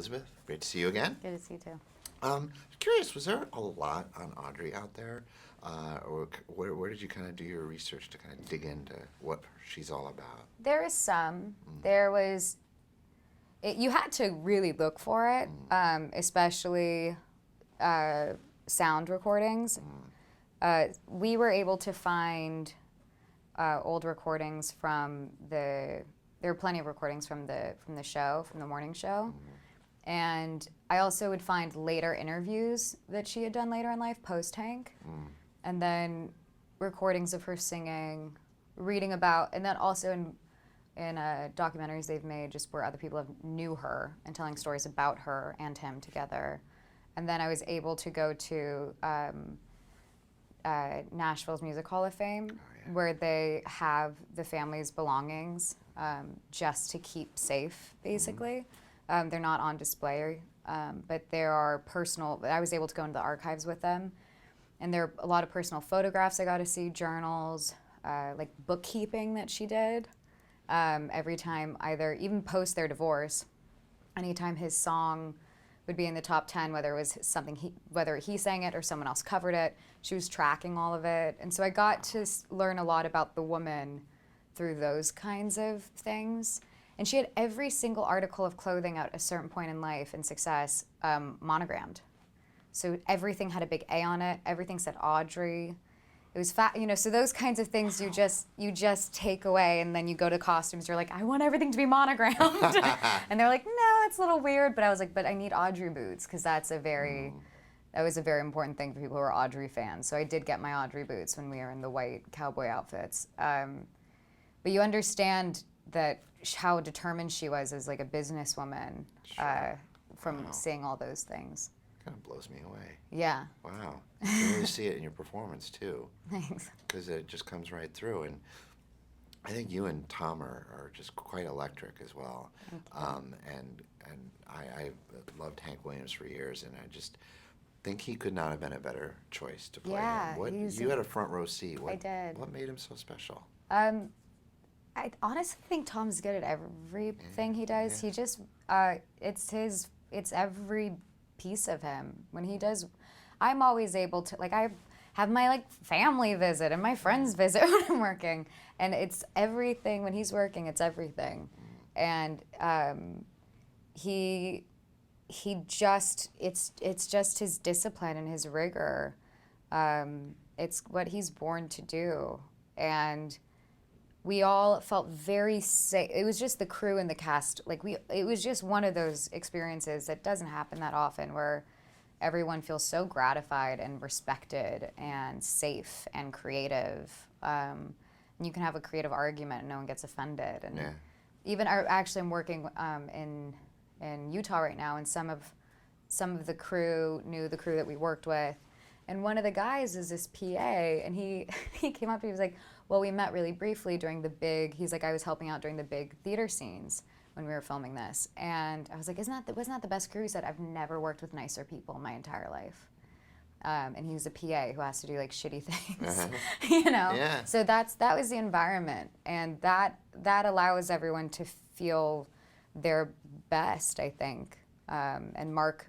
Elizabeth, great to see you again. Good to see you too. Curious, was there a lot on Audrey out there? Or where did you kind of do your research to kind of dig into what she's all about? There is some. There was, you had to really look for it, especially sound recordings. We were able to find old recordings from there were plenty of recordings from the show, from the morning show. And I also would find later interviews that she had done later in life, post-Hank. And then recordings of her singing, reading about, and then also in documentaries they've made just where other people have knew her and telling stories about her and him together. And then I was able to go to Nashville's Music Hall of Fame, where they have the family's belongings just to keep safe, basically. They're not on display, but there are personal, I was able to go into the archives with them. And there are a lot of personal photographs I got to see, journals, like bookkeeping that she did. Every time, even post their divorce, anytime his song would be in the top 10, whether it was whether he sang it or someone else covered it, she was tracking all of it. And so I got to learn a lot about the woman through those kinds of things. And she had every single article of clothing at a certain point in life and success monogrammed. So everything had a big A on it. Everything said Audrey. It was so those kinds of things you just take away, and then you go to costumes. You're like, I want everything to be monogrammed, and they're like, no, it's a little weird. But I was like, but I need Audrey boots because that was a very important thing for people who are Audrey fans. So I did get my Audrey boots when we were in the white cowboy outfits. But you understand that how determined she was as like a businesswoman from seeing all those things. Kind of blows me away. Yeah. Wow. You can really see it in your performance too. Thanks. Because it just comes right through. And I think you and Tom are just quite electric as well. And I loved Hank Williams for years, and I just think he could not have been a better choice to play him. You had a front row seat. I did. What made him so special? I honestly think Tom's good at everything he does. He just, it's every piece of him. When he does, I'm always able to, like, I have my like family visit and my friends visit when I'm working, and it's everything. When he's working, it's everything. And it's just his discipline and his rigor. It's what he's born to do. And we all felt very safe. It was just the crew and the cast. It was just one of those experiences that doesn't happen that often, where everyone feels so gratified and respected and safe and creative. And you can have a creative argument and no one gets offended. And even I'm working in Utah right now, and some of the crew knew the crew that we worked with. And one of the guys is this PA, and he came up to me, he was like, well, we met really briefly during he's like, I was helping out during the big theater scenes when we were filming this. And I was like, wasn't that the best crew? He said, I've never worked with nicer people in my entire life. And he was a PA who has to do like shitty things, Yeah. So that was the environment, and that allows everyone to feel their best, I think. And Mark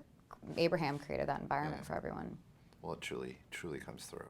Abraham created that environment for everyone. Well, it truly comes through.